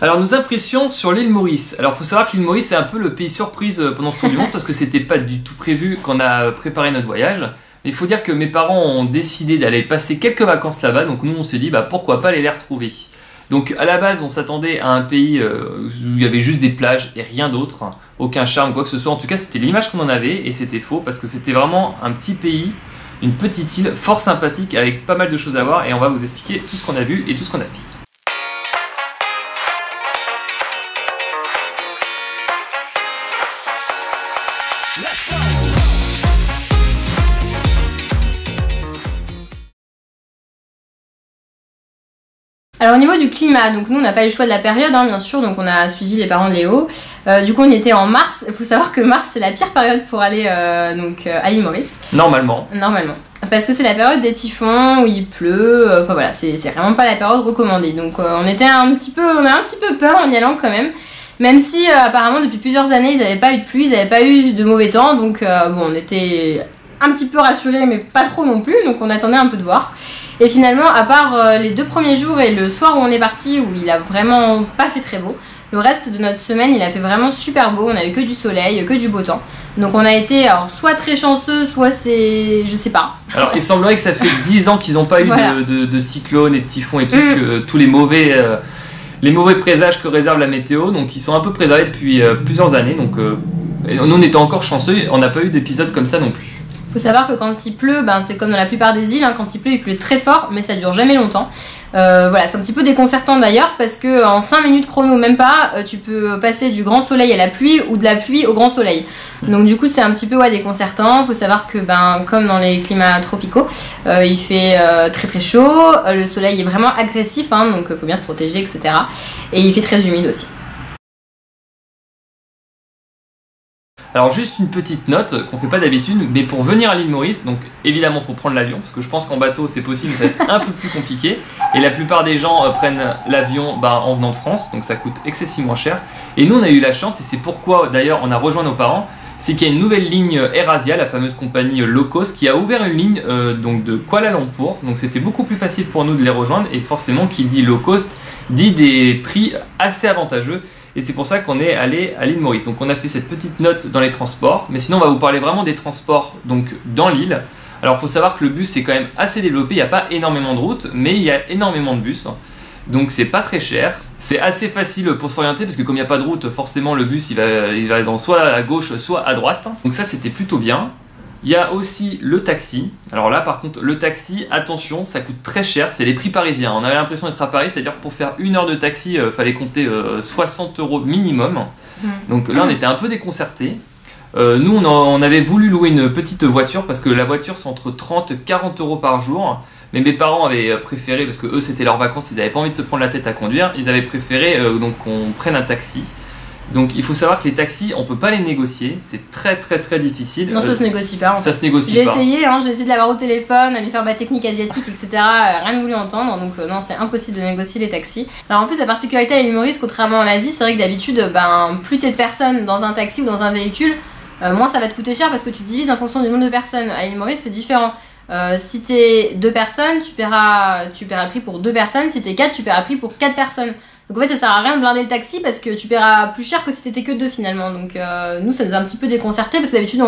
Alors nos impressions sur l'île Maurice. Alors faut savoir que l'île Maurice c'est un peu le pays surprise pendant ce tour du monde parce que c'était pas du tout prévu quand on a préparé notre voyage. Mais il faut dire que mes parents ont décidé d'aller passer quelques vacances là-bas, donc nous on s'est dit bah pourquoi pas aller les retrouver. Donc à la base on s'attendait à un pays où il y avait juste des plages et rien d'autre, aucun charme quoi que ce soit. En tout cas c'était l'image qu'on en avait et c'était faux parce que c'était vraiment un petit pays, une petite île fort sympathique avec pas mal de choses à voir et on va vous expliquer tout ce qu'on a vu et tout ce qu'on a fait. Alors au niveau du climat, donc nous on n'a pas eu le choix de la période hein, bien sûr, donc on a suivi les parents de Léo. Du coup on était en mars, il faut savoir que mars c'est la pire période pour aller à l'île Maurice. Normalement. Parce que c'est la période des typhons où il pleut, enfin voilà, c'est vraiment pas la période recommandée. Donc on a un petit peu peur en y allant quand même. Même si apparemment depuis plusieurs années ils n'avaient pas eu de pluie, ils n'avaient pas eu de mauvais temps, donc bon on était un petit peu rassurés mais pas trop non plus, donc on attendait un peu de voir. Et finalement, à part les 2 premiers jours et le soir où on est parti, où il a vraiment pas fait très beau, le reste de notre semaine, il a fait vraiment super beau. On a eu que du soleil, que du beau temps. Donc on a été alors soit très chanceux, soit c'est... je sais pas. Alors il semblerait que ça fait 10 ans qu'ils n'ont pas eu de cyclone et de typhon et tout tous les mauvais présages que réserve la météo. Donc ils sont un peu préservés depuis plusieurs années. Donc nous on était encore chanceux, on n'a pas eu d'épisode comme ça non plus. Faut savoir que quand il pleut, c'est comme dans la plupart des îles, hein, quand il pleut très fort, mais ça dure jamais longtemps. Voilà, c'est un petit peu déconcertant d'ailleurs parce que en 5 minutes chrono, même pas, tu peux passer du grand soleil à la pluie ou de la pluie au grand soleil. Donc du coup c'est un petit peu déconcertant. Faut savoir que comme dans les climats tropicaux, il fait très très chaud, le soleil est vraiment agressif, hein, donc faut bien se protéger, etc. Et il fait très humide aussi. Alors juste une petite note qu'on fait pas d'habitude, mais pour venir à l'île Maurice, donc évidemment faut prendre l'avion parce que je pense qu'en bateau c'est possible, ça va être un peu plus compliqué et la plupart des gens prennent l'avion en venant de France, donc ça coûte excessivement cher. Et nous on a eu la chance et c'est pourquoi d'ailleurs on a rejoint nos parents, c'est qu'il y a une nouvelle ligne AirAsia, la fameuse compagnie low cost, qui a ouvert une ligne donc de Kuala Lumpur, donc c'était beaucoup plus facile pour nous de les rejoindre et forcément qui dit low cost dit des prix assez avantageux. Et c'est pour ça qu'on est allé à l'île Maurice. Donc on a fait cette petite note dans les transports. Mais sinon on va vous parler vraiment des transports donc dans l'île. Alors il faut savoir que le bus est quand même assez développé. Il n'y a pas énormément de routes, mais il y a énormément de bus. Donc c'est pas très cher. C'est assez facile pour s'orienter parce que comme il n'y a pas de route, forcément le bus il va dans soit à gauche, soit à droite. Donc ça c'était plutôt bien. Il y a aussi le taxi. Alors là par contre le taxi, attention, ça coûte très cher, c'est les prix parisiens. On avait l'impression d'être à Paris, c'est-à-dire pour faire 1 heure de taxi, fallait compter 60 € minimum. Donc là on était un peu déconcertés. Nous on avait voulu louer une petite voiture parce que la voiture c'est entre 30 et 40 € par jour. Mais mes parents avaient préféré, parce que eux c'était leurs vacances, ils n'avaient pas envie de se prendre la tête à conduire, ils avaient préféré donc qu'on prenne un taxi. Donc il faut savoir que les taxis, on peut pas les négocier, c'est très difficile. Non, ça se négocie pas. Ça se négocie pas. J'ai essayé de l'avoir au téléphone, à lui faire ma technique asiatique, etc. Rien voulu entendre, donc non, c'est impossible de négocier les taxis. Alors en plus, la particularité à l'île Maurice, contrairement en Asie, c'est vrai que d'habitude, plus t'es de personnes dans un taxi ou dans un véhicule, moins ça va te coûter cher parce que tu divises en fonction du nombre de personnes. À l'île Maurice, c'est différent. Si t'es 2 personnes, tu paieras le prix pour 2 personnes. Si t'es 4, tu paieras le prix pour 4 personnes. Donc en fait ça sert à rien de blinder le taxi parce que tu paieras plus cher que si t'étais que 2 finalement. Donc nous ça nous a un petit peu déconcerté parce que d'habitude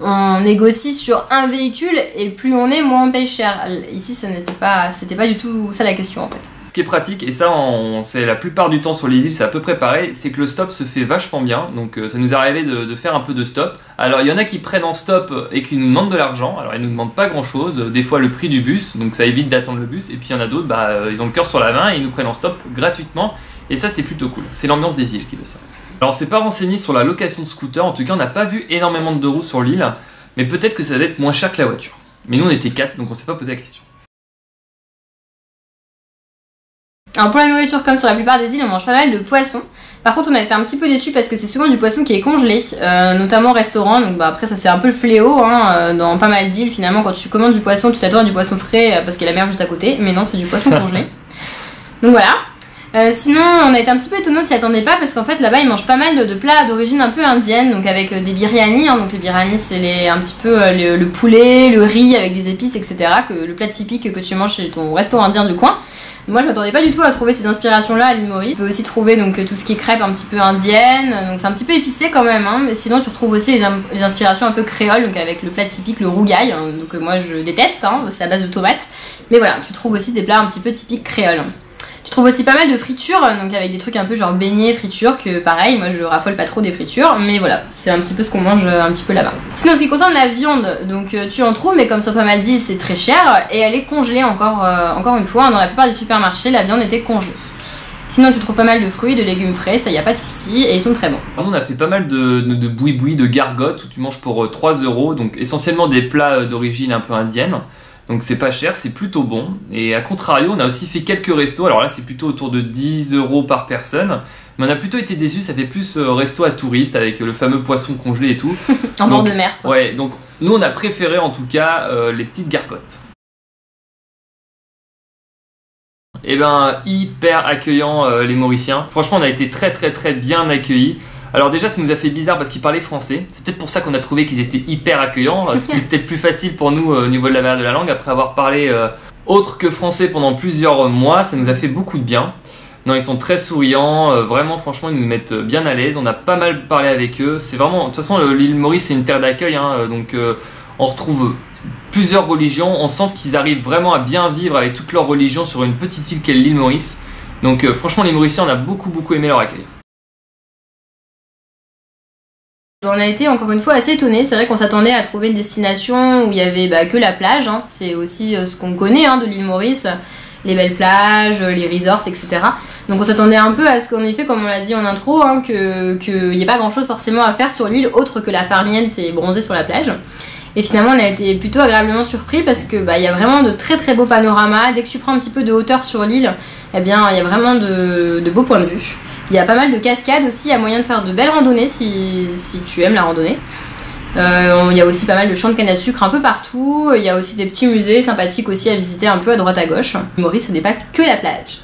on négocie sur un véhicule et plus on est moins on paye cher. Ici c'était pas du tout ça la question en fait. Ce qui est pratique, et ça c'est la plupart du temps sur les îles c'est à peu près pareil, c'est que le stop se fait vachement bien. Donc ça nous est arrivé de faire un peu de stop. Alors il y en a qui prennent en stop et qui nous demandent de l'argent. Alors ils nous demandent pas grand chose, des fois le prix du bus, donc ça évite d'attendre le bus. Et puis il y en a d'autres, ils ont le cœur sur la main et ils nous prennent en stop gratuitement. Et ça c'est plutôt cool, c'est l'ambiance des îles qui veut ça. Alors on s'est pas renseigné sur la location de scooter, en tout cas on n'a pas vu énormément de roues sur l'île. Mais peut-être que ça va être moins cher que la voiture. Mais nous on était 4 donc on s'est pas posé la question. Alors pour la nourriture, comme sur la plupart des îles, on mange pas mal de poissons. Par contre on a été un petit peu déçus parce que c'est souvent du poisson qui est congelé, notamment au restaurant. Donc après ça c'est un peu le fléau dans pas mal d'îles finalement. Quand tu commandes du poisson, tu t'attends à du poisson frais parce qu'il y a la mer juste à côté. Mais non, c'est du poisson congelé. Donc voilà. Sinon on a été un petit peu étonnés, on s'y attendait pas parce qu'en fait là-bas ils mangent pas mal de plats d'origine un peu indienne. Donc avec des biryani, donc les biryani c'est un petit peu le poulet, le riz avec des épices etc. Le plat typique que tu manges chez ton resto indien du coin. Moi je m'attendais pas du tout à trouver ces inspirations là à l'île Maurice. Tu peux aussi trouver donc tout ce qui est crêpes un petit peu indiennes, donc c'est un petit peu épicé quand même, hein, mais sinon tu retrouves aussi les inspirations un peu créoles, donc avec le plat typique, le rougail, hein, donc moi je déteste, hein, c'est à base de tomates, mais voilà, tu trouves aussi des plats un petit peu typiques créoles. Tu trouves aussi pas mal de fritures, donc avec des trucs un peu genre beignets, fritures, que pareil, moi je raffole pas trop des fritures, mais voilà, c'est un petit peu ce qu'on mange un petit peu là-bas. Sinon, en ce qui concerne la viande, donc tu en trouves, mais comme ça pas mal dit, c'est très cher, et elle est congelée encore une fois, hein, dans la plupart des supermarchés, la viande était congelée. Sinon, tu trouves pas mal de fruits, de légumes frais, ça y a pas de souci, et ils sont très bons. Nous, on a fait pas mal de boui-boui, de gargotes, où tu manges pour 3 €, donc essentiellement des plats d'origine un peu indienne. Donc c'est pas cher, c'est plutôt bon. Et à contrario, on a aussi fait quelques restos. Alors là, c'est plutôt autour de 10 € par personne. Mais on a plutôt été déçus, ça fait plus resto à touristes avec le fameux poisson congelé et tout. En bord de mer. Ouais, donc nous on a préféré en tout cas les petites gargotes. Et ben hyper accueillants les Mauriciens. Franchement, on a été très bien accueillis. Alors déjà, ça nous a fait bizarre parce qu'ils parlaient français. C'est peut-être pour ça qu'on a trouvé qu'ils étaient hyper accueillants. C'était peut-être plus facile pour nous au niveau de la barrière de la langue. Après avoir parlé autre que français pendant plusieurs mois, ça nous a fait beaucoup de bien. Non, ils sont très souriants. Vraiment, franchement, ils nous mettent bien à l'aise. On a pas mal parlé avec eux. C'est vraiment... De toute façon, l'île Maurice, c'est une terre d'accueil. Hein, donc, on retrouve plusieurs religions. On sent qu'ils arrivent vraiment à bien vivre avec toutes leurs religions sur une petite île qu'est l'île Maurice. Donc, franchement, les Mauriciens, on a beaucoup aimé leur accueil. On a été encore une fois assez étonnés, c'est vrai qu'on s'attendait à trouver une destination où il y avait que la plage, hein. C'est aussi ce qu'on connaît de l'île Maurice, les belles plages, les resorts, etc. Donc on s'attendait un peu à ce qu'en effet, comme on l'a dit en intro, hein, qu'il n'y ait pas grand chose forcément à faire sur l'île autre que la farniente et bronzer sur la plage. Et finalement on a été plutôt agréablement surpris parce que y a vraiment de très beaux panoramas. Dès que tu prends un petit peu de hauteur sur l'île, eh bien il y a vraiment de beaux points de vue. Il y a pas mal de cascades aussi, il y a moyen de faire de belles randonnées si tu aimes la randonnée. Il y a aussi pas mal de champs de canne à sucre un peu partout. Il y a aussi des petits musées sympathiques aussi à visiter un peu à droite à gauche. Maurice, ce n'est pas que la plage.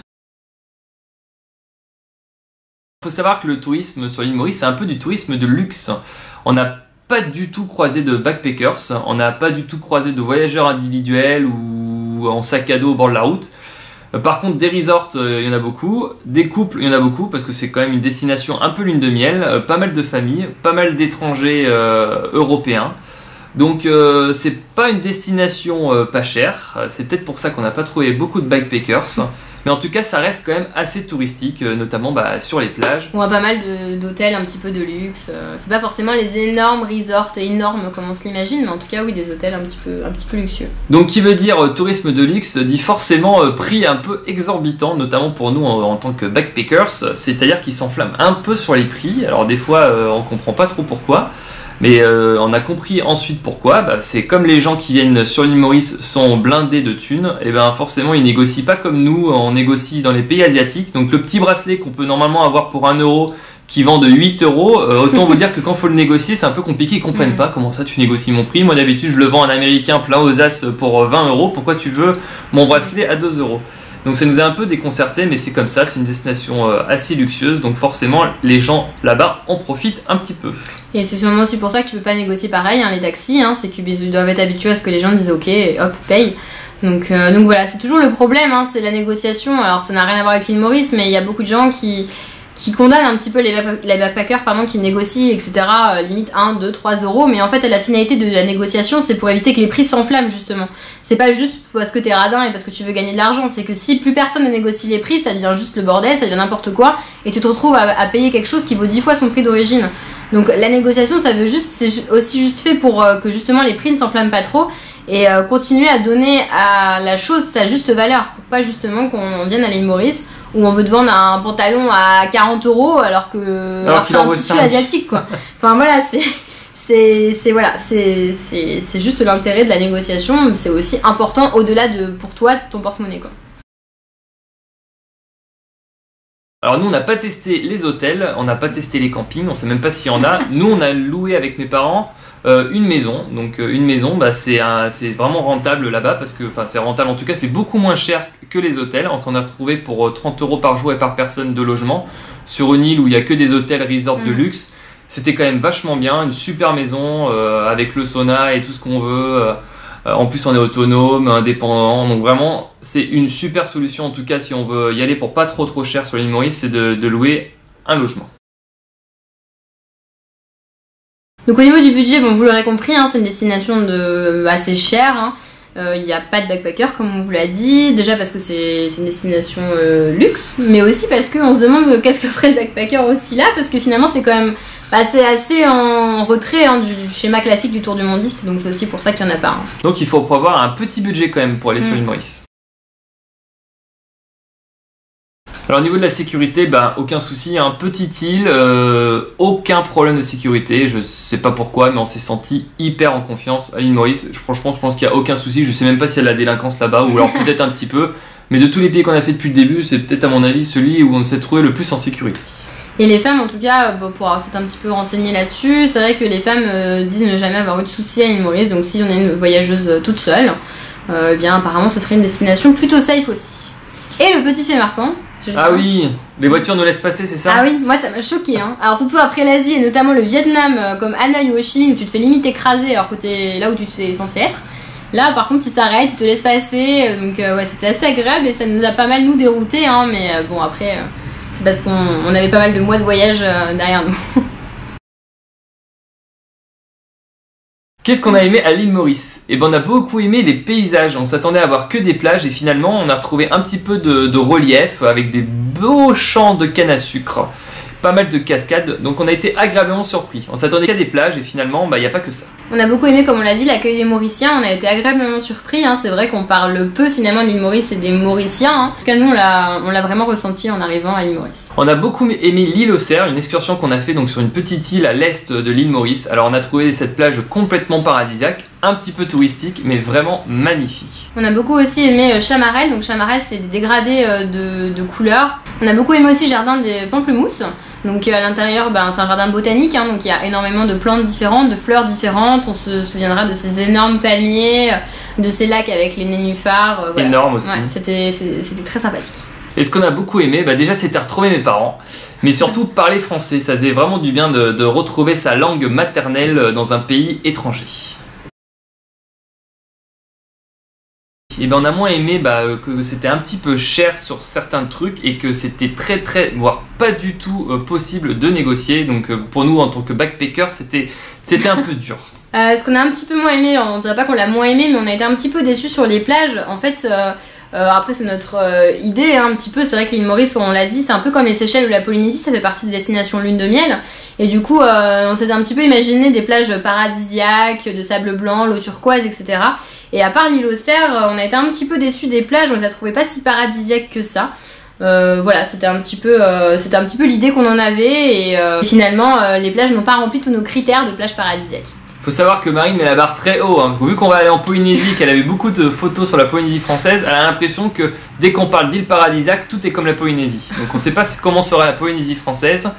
Il faut savoir que le tourisme sur l'île Maurice, c'est un peu du tourisme de luxe. On n'a pas du tout croisé de backpackers, on n'a pas du tout croisé de voyageurs individuels ou en sac à dos au bord de la route. Par contre, des resorts, il y en a beaucoup, des couples, il y en a beaucoup, parce que c'est quand même une destination un peu lune de miel, pas mal de familles, pas mal d'étrangers européens. Donc c'est pas une destination pas chère, c'est peut-être pour ça qu'on n'a pas trouvé beaucoup de backpackers. Mais en tout cas, ça reste quand même assez touristique, notamment sur les plages. On a pas mal d'hôtels un petit peu de luxe. C'est pas forcément les énormes resorts énormes comme on se l'imagine, mais en tout cas, oui, des hôtels un petit peu luxueux. Donc, qui veut dire tourisme de luxe, dit forcément prix un peu exorbitant, notamment pour nous en tant que backpackers, c'est-à-dire qu'ils s'enflamment un peu sur les prix. Alors, des fois, on comprend pas trop pourquoi. Mais on a compris ensuite pourquoi. C'est comme les gens qui viennent sur l'île Maurice sont blindés de thunes, et forcément ils négocient pas comme nous, on négocie dans les pays asiatiques. Donc le petit bracelet qu'on peut normalement avoir pour 1 € qui vend de 8 €, autant vous dire que quand il faut le négocier, c'est un peu compliqué, ils comprennent pas comment ça tu négocies mon prix. Moi d'habitude je le vends en américain plein aux as pour 20 €, pourquoi tu veux mon bracelet à 2 €? Donc ça nous a un peu déconcerté, mais c'est comme ça, c'est une destination assez luxueuse, donc forcément les gens là-bas en profitent un petit peu. Et c'est sûrement aussi pour ça que tu peux pas négocier pareil, les taxis, c'est qu'ils doivent être habitués à ce que les gens disent ok, et hop, paye. Donc voilà, c'est toujours le problème, c'est la négociation. Alors ça n'a rien à voir avec l'île Maurice, mais il y a beaucoup de gens qui condamnent un petit peu les backpackers qui négocient, etc. Limite 1, 2, 3 €. Mais en fait, la finalité de la négociation, c'est pour éviter que les prix s'enflamment, justement. C'est pas juste parce que t'es radin et parce que tu veux gagner de l'argent. C'est que si plus personne ne négocie les prix, ça devient juste le bordel, ça devient n'importe quoi. Et tu te retrouves à payer quelque chose qui vaut 10 fois son prix d'origine. Donc la négociation, c'est aussi juste fait pour que justement les prix ne s'enflamment pas trop. Et continuer à donner à la chose sa juste valeur. Pour pas justement qu'on vienne à l'île Maurice où on veut te vendre un pantalon à 40 € alors que c'est un tissu asiatique, quoi. Enfin voilà, c'est juste l'intérêt de la négociation. C'est aussi important au-delà de pour toi ton porte-monnaie, quoi. Alors nous on n'a pas testé les hôtels, on n'a pas testé les campings, on sait même pas s'il y en a. Nous on a loué avec mes parents une maison, donc une maison c'est vraiment rentable là-bas parce que, c'est rentable, en tout cas c'est beaucoup moins cher que les hôtels. On s'en a retrouvé pour 30 € par jour et par personne de logement sur une île où il n'y a que des hôtels resorts de luxe. C'était quand même vachement bien, une super maison avec le sauna et tout ce qu'on veut. En plus, on est autonome, indépendant. Donc vraiment, c'est une super solution. En tout cas, si on veut y aller pour pas trop cher sur l'île Maurice, c'est de louer un logement. Donc au niveau du budget, bon, vous l'aurez compris, hein, c'est une destination assez chère. Hein. Il n'y a pas de backpacker comme on vous l'a dit, déjà parce que c'est une destination luxe, mais aussi parce qu'on se demande qu'est-ce que ferait le backpacker aussi là, parce que finalement c'est quand même c'est assez en retrait hein, du schéma classique du tour du mondiste, donc c'est aussi pour ça qu'il n'y en a pas. Hein. Donc il faut prévoir un petit budget quand même pour aller sur l'île Maurice. Alors au niveau de la sécurité, aucun souci, hein, petite île, aucun problème de sécurité, je sais pas pourquoi, mais on s'est senti hyper en confiance à l'île Maurice. Franchement, je pense qu'il n'y a aucun souci, je sais même pas s'il y a de la délinquance là-bas, ou alors peut-être un petit peu, mais de tous les pays qu'on a fait depuis le début, c'est peut-être à mon avis celui où on s'est trouvé le plus en sécurité. Et les femmes, en tout cas, pour s'être un petit peu renseigné là-dessus, c'est vrai que les femmes disent ne jamais avoir eu de soucis à l'île Maurice, donc si on est une voyageuse toute seule, apparemment ce serait une destination plutôt safe aussi. Et le petit fait marquant. Ah oui, les voitures nous laissent passer, c'est ça? Ah oui, moi ça m'a choqué. Hein. Alors surtout après l'Asie et notamment le Vietnam, comme Hanoï ou Ho Chi Minh, où tu te fais limite écraser alors que t'es là où tu es censé être. Là par contre ils s'arrêtent, ils te laissent passer, donc ouais c'était assez agréable et ça nous a pas mal nous dérouté, hein, mais bon après c'est parce qu'on avait pas mal de mois de voyage derrière nous. Qu'est-ce qu'on a aimé à l'île Maurice? On a beaucoup aimé les paysages, on s'attendait à voir que des plages et finalement on a retrouvé un petit peu de relief avec des beaux champs de canne à sucre, pas mal de cascades, donc on a été agréablement surpris. On s'attendait qu'à des plages et finalement il n'y a pas que ça. On a beaucoup aimé, comme on l'a dit, l'accueil des Mauriciens, on a été agréablement surpris, hein. C'est vrai qu'on parle peu finalement de l'île Maurice et des Mauriciens, hein. En tout cas nous on l'a vraiment ressenti en arrivant à l'île Maurice. On a beaucoup aimé l'île aux Cerfs, une excursion qu'on a fait donc sur une petite île à l'est de l'île Maurice. Alors on a trouvé cette plage complètement paradisiaque, un petit peu touristique mais vraiment magnifique. On a beaucoup aussi aimé Chamarel, donc Chamarel c'est des dégradés de couleurs. On a beaucoup aimé aussi le jardin des pamplemousses. Donc à l'intérieur, c'est un jardin botanique, hein, donc il y a énormément de plantes différentes, de fleurs différentes. On se souviendra de ces énormes palmiers, de ces lacs avec les nénuphars. Voilà. Énorme aussi. Ouais, c'était très sympathique. Et ce qu'on a beaucoup aimé, déjà c'était retrouver mes parents, mais surtout parler français. Ça faisait vraiment du bien de retrouver sa langue maternelle dans un pays étranger. Et on a moins aimé que c'était un petit peu cher sur certains trucs et que c'était très, voire pas du tout possible de négocier. Donc pour nous en tant que backpacker, c'était un peu dur. Ce qu'on a un petit peu moins aimé, on dirait pas qu'on l'a moins aimé, mais on a été un petit peu déçus sur les plages. En fait, après c'est notre idée hein, un petit peu, c'est vrai que l'île Maurice, on l'a dit, c'est un peu comme les Seychelles ou la Polynésie, ça fait partie des destinations lune de miel. Et du coup, on s'était un petit peu imaginé des plages paradisiaques, de sable blanc, l'eau turquoise, etc. Et à part l'île aux Cerfs, on a été un petit peu déçus des plages, on les a trouvées pas si paradisiaques que ça. Voilà, c'était un petit peu l'idée qu'on en avait et finalement les plages n'ont pas rempli tous nos critères de plages paradisiaques. Faut savoir que Marine met la barre très haut, hein. Vu qu'on va aller en Polynésie, qu'elle avait beaucoup de photos sur la Polynésie française, elle a l'impression que dès qu'on parle d'île paradisiaque, tout est comme la Polynésie. Donc on sait pas comment sera la Polynésie française,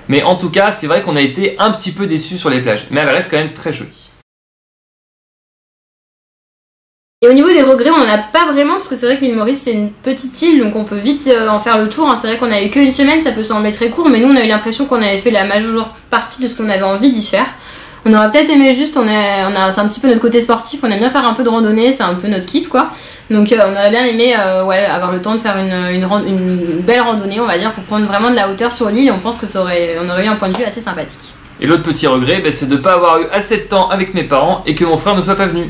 mais en tout cas c'est vrai qu'on a été un petit peu déçus sur les plages, mais elle reste quand même très jolie. Et au niveau des regrets, on n'en a pas vraiment, parce que c'est vrai que l'île Maurice c'est une petite île, donc on peut vite en faire le tour, hein. C'est vrai qu'on a eu qu'une semaine, ça peut sembler très court, mais nous on a eu l'impression qu'on avait fait la majeure partie de ce qu'on avait envie d'y faire. On aurait peut-être aimé juste, c'est un petit peu notre côté sportif, on aime bien faire un peu de randonnée, c'est un peu notre kiff quoi. Donc on aurait bien aimé avoir le temps de faire une belle randonnée, on va dire, pour prendre vraiment de la hauteur sur l'île, et on pense que on aurait eu un point de vue assez sympathique. Et l'autre petit regret, c'est de ne pas avoir eu assez de temps avec mes parents et que mon frère ne soit pas venu.